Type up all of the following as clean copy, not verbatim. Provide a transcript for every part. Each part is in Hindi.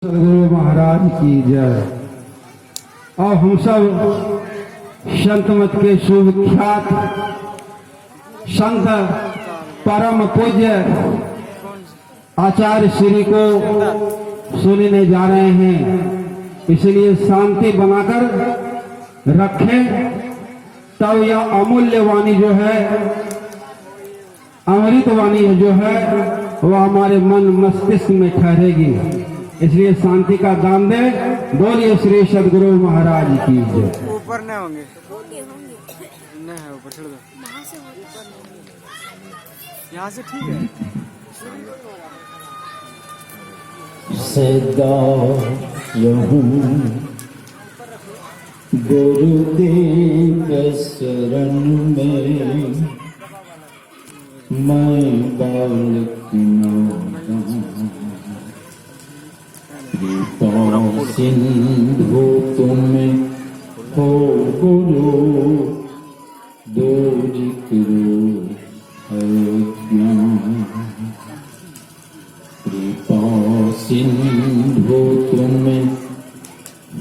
सदगुरु महाराज की जय। और हम सब संत मत के सुविख्यात संत परम पूज्य आचार्य श्री को सुनने जा रहे हैं, इसलिए शांति बनाकर रखें, तब यह अमूल्य वाणी जो है, अमृत वाणी जो है, वह हमारे मन मस्तिष्क में ठहरेगी। इसलिए शांति का दान दे। बोलिए श्री सदगुरु महाराज की जय। ऊपर नहीं होंगे, नहीं है ऊपर, छोड़ दो। यहाँ से ठीक है। सदा रहूं गुरुदेव शरण में, मैं बालक नौका कृपा सिंधु तुम हो गुरु, दूर करो अज्ञान। कृपा सिंधु तुम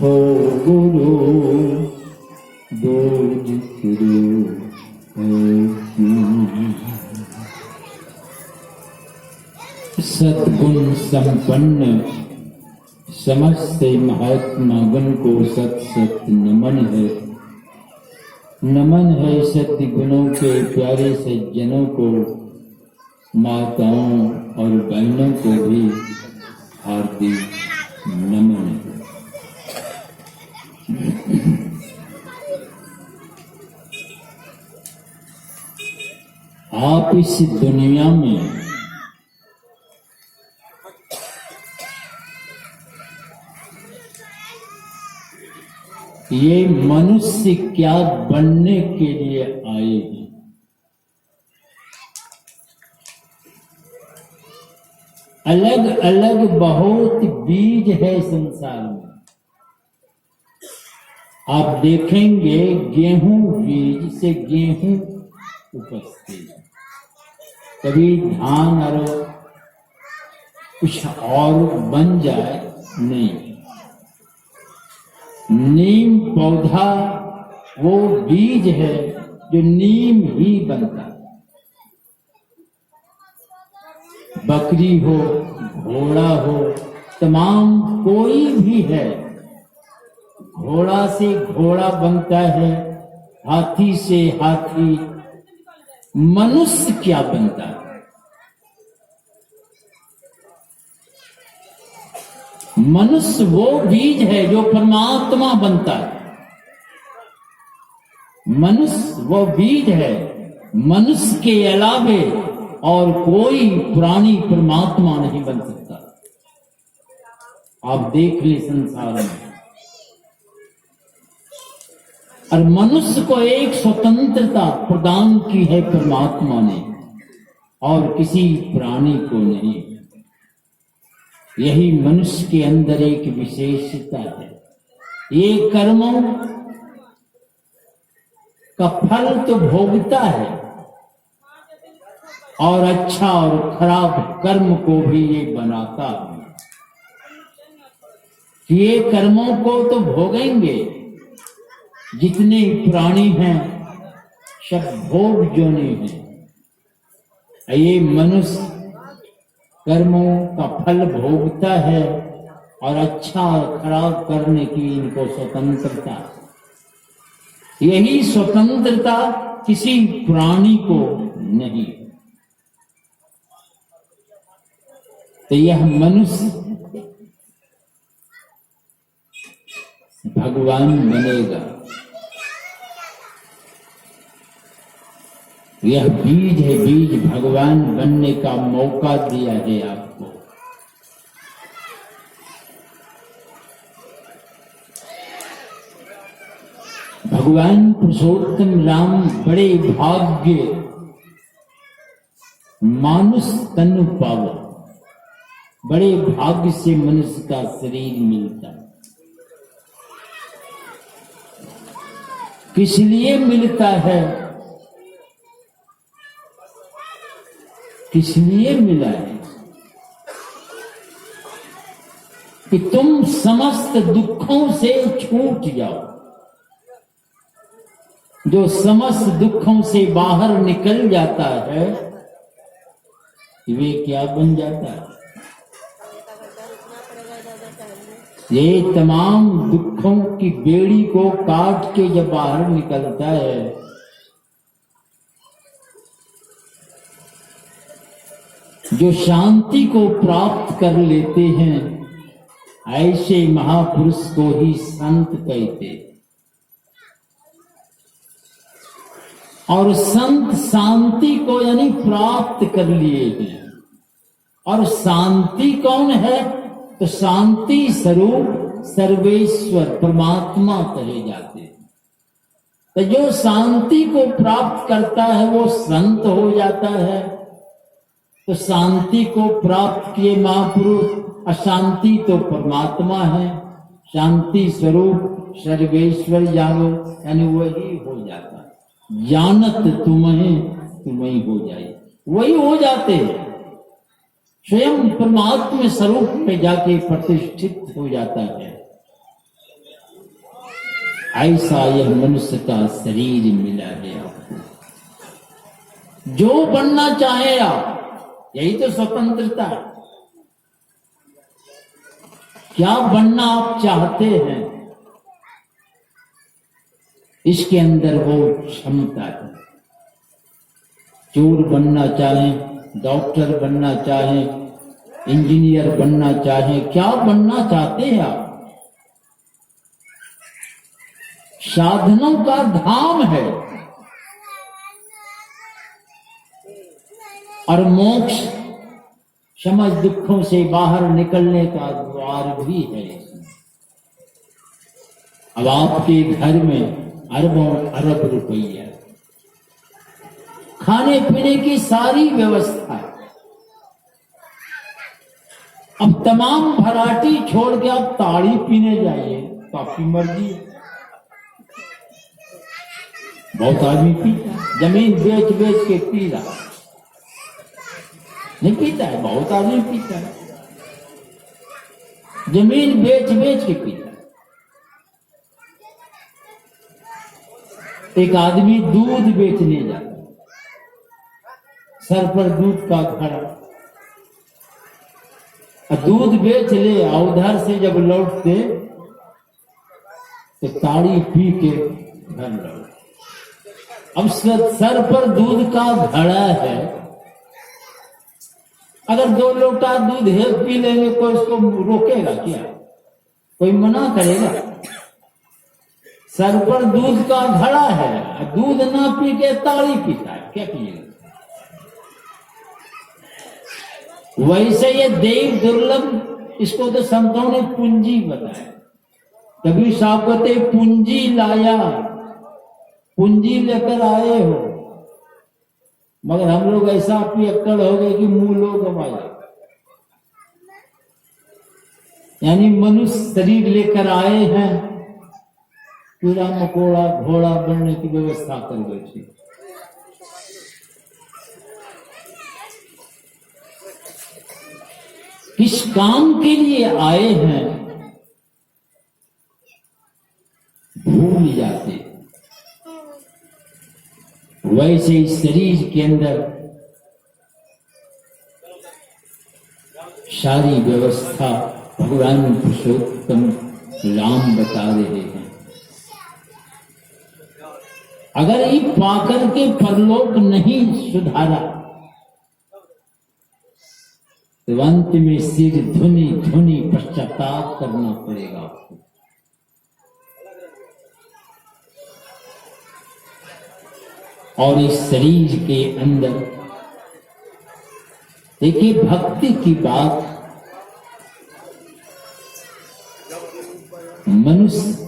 हो गुरु, दूर करो अज्ञान। सद्गुण संपन्न समस्त महात्मा गण को सत सत नमन है। नमन है सत्य गुणों के प्यारे सज्जनों को, माताओं और बहनों को भी हार्दिक नमन है। आप इस दुनिया में ये मनुष्य क्या बनने के लिए आए हैं। अलग अलग बहुत बीज है संसार में। आप देखेंगे गेहूं बीज से गेहूं उपजते हैं, कभी धान और कुछ और बन जाए नहीं। नीम पौधा वो बीज है जो नीम ही बनता है। बकरी हो, घोड़ा हो, तमाम कोई भी है, घोड़ा से घोड़ा बनता है, हाथी से हाथी। मनुष्य क्या बनता है? मनुष्य वो बीज है जो परमात्मा बनता है। मनुष्य वो बीज है, मनुष्य के अलावे और कोई प्राणी परमात्मा नहीं बन सकता। आप देख ले संसार में, और मनुष्य को एक स्वतंत्रता प्रदान की है परमात्मा ने, और किसी प्राणी को नहीं। यही मनुष्य के अंदर एक विशेषता है। ये कर्मों का फल तो भोगता है, और अच्छा और खराब कर्म को भी ये बनाता है। ये कर्मों को तो भोगेंगे, जितने प्राणी हैं सब भोग जोने हैं। ये मनुष्य कर्मों का फल भोगता है, और अच्छा और खराब करने की इनको स्वतंत्रता। यही स्वतंत्रता किसी प्राणी को नहीं। तो यह मनुष्य भगवान बनेगा। यह बीज है, बीज भगवान बनने का मौका दिया है आपको। भगवान पुरुषोत्तम राम बड़े भाग्य मानुष तनु पावो, बड़े भाग्य से मनुष्य का शरीर मिलता है। किस लिए मिलता है? किस लिए मिला है? कि तुम समस्त दुखों से छूट जाओ। जो समस्त दुखों से बाहर निकल जाता है वे क्या बन जाता है? ये तमाम दुखों की बेड़ी को काट के जब बाहर निकलता है जो शांति को प्राप्त कर लेते हैं ऐसे महापुरुष को ही संत कहते। और संत शांति को यानी प्राप्त कर लिए हैं। और शांति कौन है? तो शांति स्वरूप सर्वेश्वर परमात्मा कहे जाते हैं। तो जो शांति को प्राप्त करता है वो संत हो जाता है। तो शांति को प्राप्त किए महापुरुष, अशांति तो परमात्मा है। शांति स्वरूप सर्वेश्वर जानो यानी वही हो जाता है। जानत तुम्हें हो जाए, वही हो जाते हैं। स्वयं परमात्मा स्वरूप में जाके प्रतिष्ठित हो जाता है। ऐसा यह मनुष्य का शरीर मिला है आपको। जो बनना चाहे आप, यही तो स्वतंत्रता है। क्या बनना आप चाहते हैं इसके अंदर वो क्षमता है। चोर बनना चाहें, डॉक्टर बनना चाहें, इंजीनियर बनना चाहें, क्या बनना चाहते हैं आप? साधनों का धाम है और मोक्ष समझ दुखों से बाहर निकलने का द्वार भी है। अब आपके घर में अरबों अरब रुपया, खाने पीने की सारी व्यवस्था है। अब तमाम भराटी छोड़ के आप ताड़ी पीने जाइए तो आपकी मर्जी है। बहुत आदमी पीता है, जमीन बेच बेच के पी रहा, नहीं पीता है। बहुत आदमी पीता है, जमीन बेच बेच के पीता है। एक आदमी दूध बेचने जाता, सर पर दूध का घड़ा, दूध बेच ले और उधर से जब लौटते तो ताड़ी पी के घर लौट। अब सर पर दूध का घड़ा है, अगर 2 लोटा दूध है पी लेंगे कोई उसको रोकेगा क्या? कोई मना करेगा? सर पर दूध का घड़ा है, दूध ना पी के ताड़ी पीता है, क्या पिएगा? वैसे ये देव दुर्लभ, इसको तो संतों ने पूंजी बताया। कभी साहब कहते पूंजी लाया, पूंजी लेकर आए हो, मगर हम लोग ऐसा पियक्कड़ हो गए कि मुंह लोग गवाया। यानी मनुष्य शरीर लेकर आए हैं, कीड़ा मकोड़ा घोड़ा बनने की व्यवस्था कर बैठे। किस काम के लिए आए हैं भूल जाते। वैसे ही शरीर के अंदर सारी व्यवस्था भगवान पुरुषोत्तम राम बता रहे हैं। अगर ये पाकर के परलोक नहीं सुधारा तो अंत में सिर धुनी धुनी पश्चाताप करना पड़ेगा आपको। और इस शरीर के अंदर देखिए भक्ति की बात, मनुष्य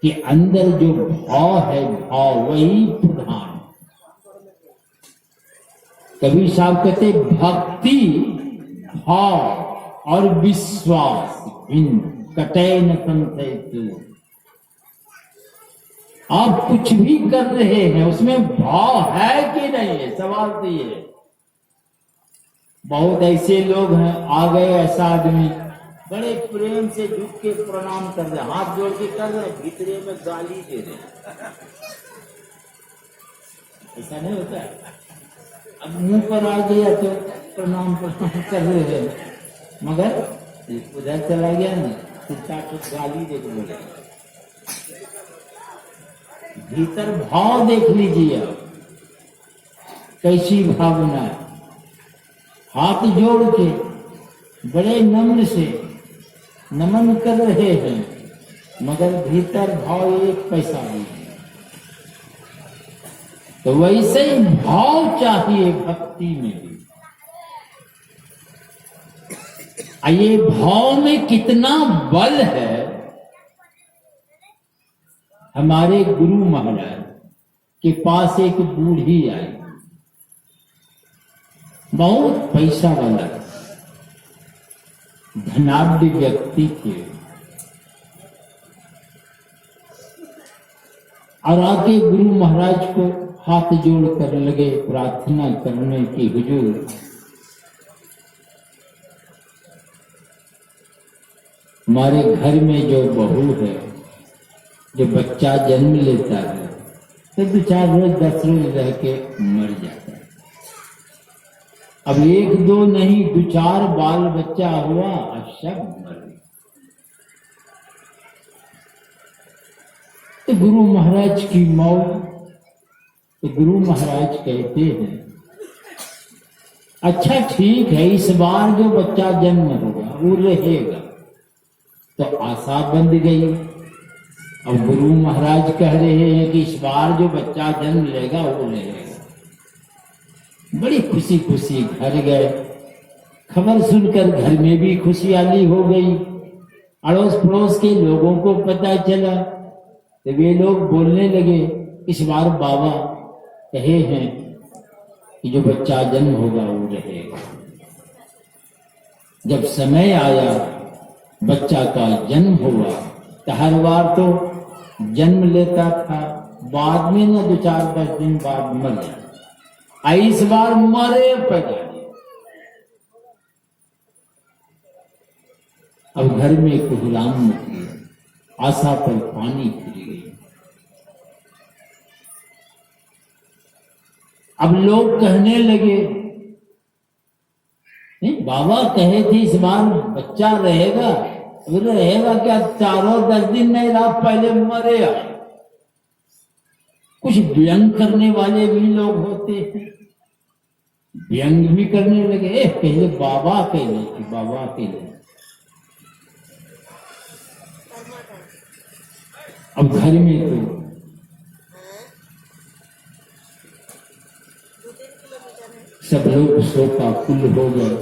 के अंदर जो भाव है, भाव वही प्रधान। कबीर साहब कहते भक्ति भाव और विश्वास भिन्न कटे न संशय। आप कुछ भी कर रहे हैं उसमें भाव है कि नहीं है, सवाल तो ये है। बहुत ऐसे लोग हैं, आ गए ऐसा आदमी बड़े प्रेम से झुक के प्रणाम कर रहे, हाथ जोड़ के कर रहे, भीतरे में गाली दे रहे। ऐसा नहीं होता है। अब मुंह पर आ गया तो प्रणाम कर रहे हैं, मगर उधर चला गया ना, कुत्ता कुछ गाली दे के बोले। भीतर भाव देख लीजिए आप, कैसी भावना है। हाथ जोड़ के बड़े नम्र से नमन कर रहे हैं, मगर भीतर भाव एक पैसा नहीं है। तो वैसे ही भाव चाहिए भक्ति में भी। ये भाव में कितना बल है। हमारे गुरु महाराज के पास एक बूढ़ी आई, बहुत पैसा वाला धनाढ्य व्यक्ति थे, और आके गुरु महाराज को हाथ जोड़ कर लगे प्रार्थना करने की, हुजूर हमारे घर में जो बहू है, जो बच्चा जन्म लेता है तो 2 4 रोज 10 रोज रह के मर जाता है। अब 1 2 नहीं 2 4 बाल बच्चा हुआ और सब मर गए। तो गुरु महाराज की मौत, तो गुरु महाराज कहते हैं अच्छा ठीक है, इस बार जो बच्चा जन्म होगा वो रहेगा। तो आशा बंध गई। अब गुरु महाराज कह रहे हैं कि इस बार जो बच्चा जन्म लेगा वो रहेगा। बड़ी खुशी खुशी घर गए। खबर सुनकर घर में भी खुशहाली हो गई। अड़ोस पड़ोस के लोगों को पता चला तो वे लोग बोलने लगे, इस बार बाबा कहे हैं कि जो बच्चा जन्म होगा वो रहेगा। जब समय आया बच्चा का जन्म हुआ तो हर बार तो जन्म लेता था, बाद में न 2 4 10 दिन बाद मर जाता। इस बार मरे पैदा। अब घर में कोहराम मची, आशा पर पानी फिर गई। अब लोग कहने लगे, नहीं बाबा कहे थे इस बार बच्चा रहेगा, रहेगा क्या? 4-10 दिन नहीं रहा, पहले मरे। कुछ व्यंग करने वाले भी लोग होते हैं, व्यंग भी करने लगे, पहले बाबा के लिए, बाबा के लिए। अब घर में तो सब लोग शोका कुल हो गए।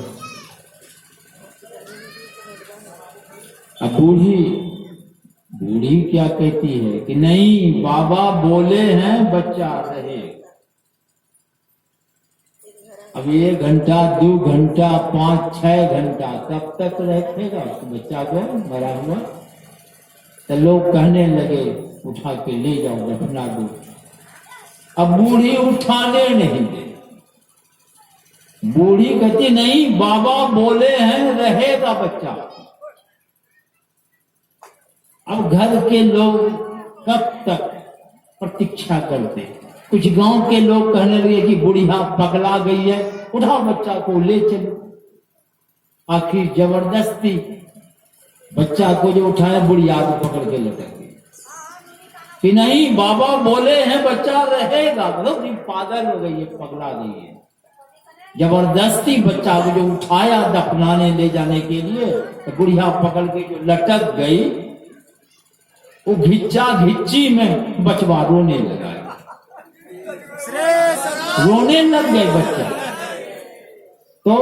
अब बूढ़ी क्या कहती है कि नहीं बाबा बोले हैं बच्चा रहे। अब 1 घंटा 2 घंटा 5-6 घंटा कब तक रखेगा बच्चा को मरा हुआ? तो लोग कहने लगे उठा के ले जाओ, दफना दो। अब बूढ़ी उठाने नहीं दे। बूढ़ी कहती नहीं बाबा बोले हैं रहेगा बच्चा। अब घर के लोग कब तक प्रतीक्षा करते? कुछ गांव के लोग कहने लगे कि बुढ़िया पगला गई है, उठाओ बच्चा को ले चलो। आखिर जबरदस्ती बच्चा को जो उठाया बुढ़िया को पकड़ के लटक गई कि नहीं बाबा बोले हैं बच्चा रहेगा। मतलब पागल हो गई है, पगला गई है। जबरदस्ती बच्चा को जो उठाया दफनाने ले जाने के लिए, तो बुढ़िया पकड़ के जो लटक गई, वो घिच्चा घिच्ची में बचवा रोने लगा, रोने लग गए बच्चा। तो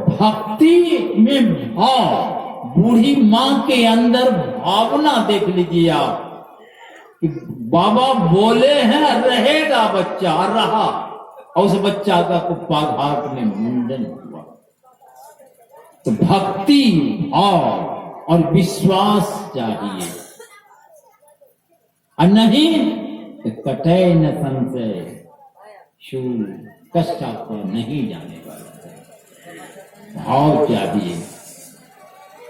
भक्ति में भाव, बूढ़ी मां के अंदर भावना देख लीजिए आप कि बाबा बोले हैं रहेगा बच्चा, रहा। और उस बच्चा का कुप्पा घाट में मुंडन हुआ। तो भक्ति भाव और विश्वास चाहिए, और नहीं तो कटे न संशय शूल, कष्ट आपको नहीं जाने वाला। भाव चाहिए।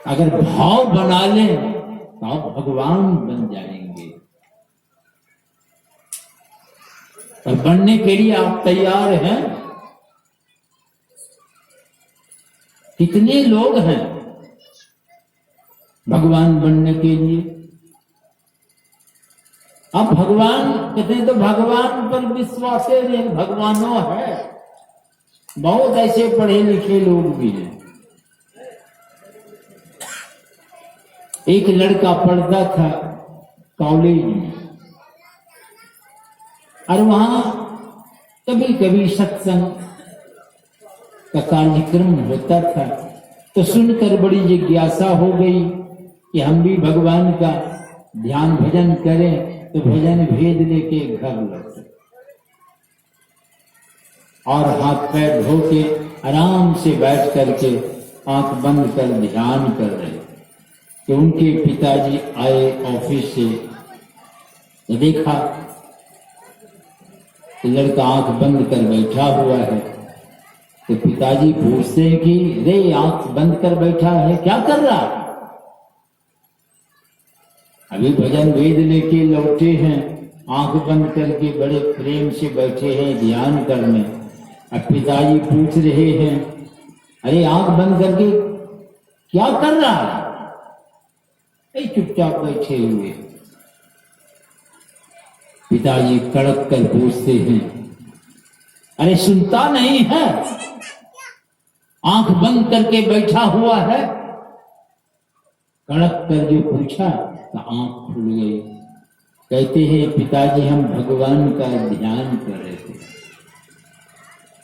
अगर भाव बना लें तो आप भगवान बन जाएंगे। और बनने के लिए आप तैयार हैं? कितने लोग हैं भगवान बनने के लिए? अब भगवान कहते हैं तो भगवान पर विश्वास है, भगवानों है। बहुत ऐसे पढ़े लिखे लोग भी हैं। एक लड़का पढ़ता था कॉलेज में, और वहां कभी कभी सत्संग का कार्यक्रम होता था, तो सुनकर बड़ी जिज्ञासा हो गई कि हम भी भगवान का ध्यान भजन करें। तो भजन भेद लेके घर लौटे और हाथ पैर धो के आराम से बैठ करके आंख बंद कर ध्यान कर रहे कि उनके पिताजी आए ऑफिस से। तो देखा कि लड़का आंख बंद कर बैठा हुआ है। तो पिताजी पूछते हैं कि रे आंख बंद कर बैठा है, क्या कर रहा है? अभी भजन वेद लेके लौटे हैं, आंख बंद करके बड़े प्रेम से बैठे हैं ध्यान करने। अब पिताजी पूछ रहे हैं, अरे आंख बंद करके क्या कर रहा है? चुपचाप बैठे हुए। पिताजी कड़क कर पूछते हैं, अरे सुनता नहीं है? आंख बंद करके बैठा हुआ है। कड़क कर जो पूछा तो आंख खुल गई। कहते हैं पिताजी हम भगवान का ध्यान कर रहे थे।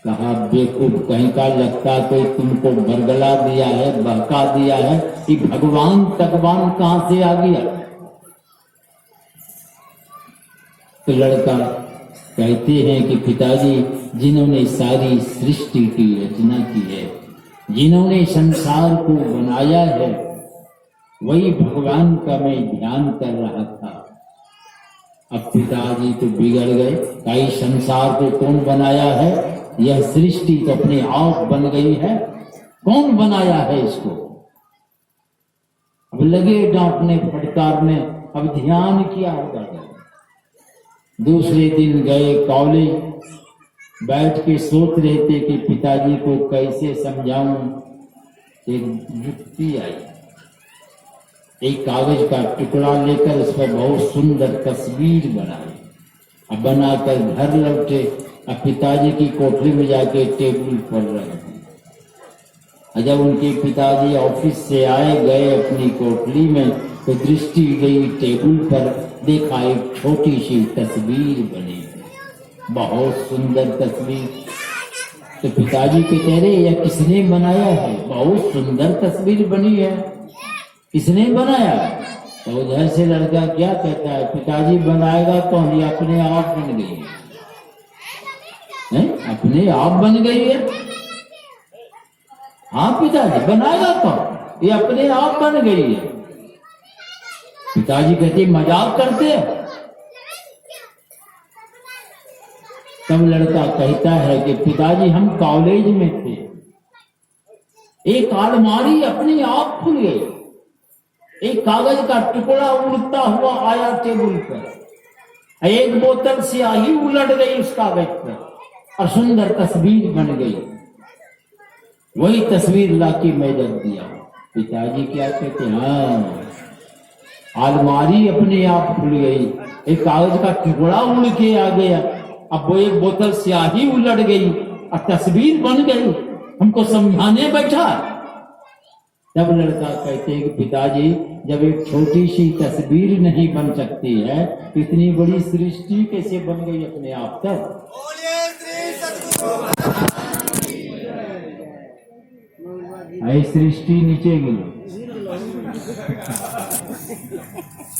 कहा बेवकूफ कहीं का, लगता तो तुमको बरगला दिया है, बहका दिया है कि भगवान तकवान कहां से आ गया। तो लड़का कहते हैं कि पिताजी जिन्होंने सारी सृष्टि की रचना की है, जिन्होंने संसार को बनाया है, वही भगवान का मैं ध्यान कर रहा था। अब पिताजी तो बिगड़ गए। कई संसार को कौन बनाया है? यह सृष्टि तो अपने आप बन गई है। कौन बनाया है इसको? अब लगे डांटने फटकारने। अब ध्यान किया होगा। दूसरे दिन गए कॉलेज, बैठ के सोच रहे थे कि पिताजी को कैसे समझाऊं। एक युक्ति आई। एक कागज का टुकड़ा लेकर उस पर बहुत सुंदर तस्वीर बनाई। अब बनाकर घर लौटे। अब पिताजी की कोठरी में जाके टेबल पर रहे। जब उनके पिताजी ऑफिस से आए गए अपनी कोठरी में, तो दृष्टि गई टेबल पर। देखा एक छोटी सी तस्वीर बनी, बहुत सुंदर तस्वीर। तो पिताजी के कह रहे यह किसने बनाया है? बहुत सुंदर तस्वीर बनी है, किसने बनाया? तो उधर से लड़का क्या कहता है, पिताजी बनाएगा तो ये अपने आप बन गई है। अपने आप बन गई है? हाँ पिताजी बनाएगा तो ये अपने आप बन गई है। पिताजी कहते मजाक करते हैं। तब लड़का कहता है कि पिताजी हम कॉलेज में थे, एक अलमारी अपने आप खुल गई, एक कागज का टुकड़ा उड़ता हुआ आया टेबल पर, एक बोतल स्याही उलट गई उस कागज पर और सुंदर तस्वीर बन गई। वही तस्वीर लाके मैं रख दिया। पिताजी क्या कहते, हाँ अलमारी अपने आप खुल गई, एक कागज का टुकड़ा उड़ के आ गया, अब वो एक बोतल स्याही उलट गई और तस्वीर बन गई, हमको समझाने बैठा। तब लड़का कहते हैं कि पिताजी जब एक छोटी सी तस्वीर नहीं बन सकती है, इतनी बड़ी सृष्टि कैसे बन गई अपने आप तक? सृष्टि नीचे गिरी।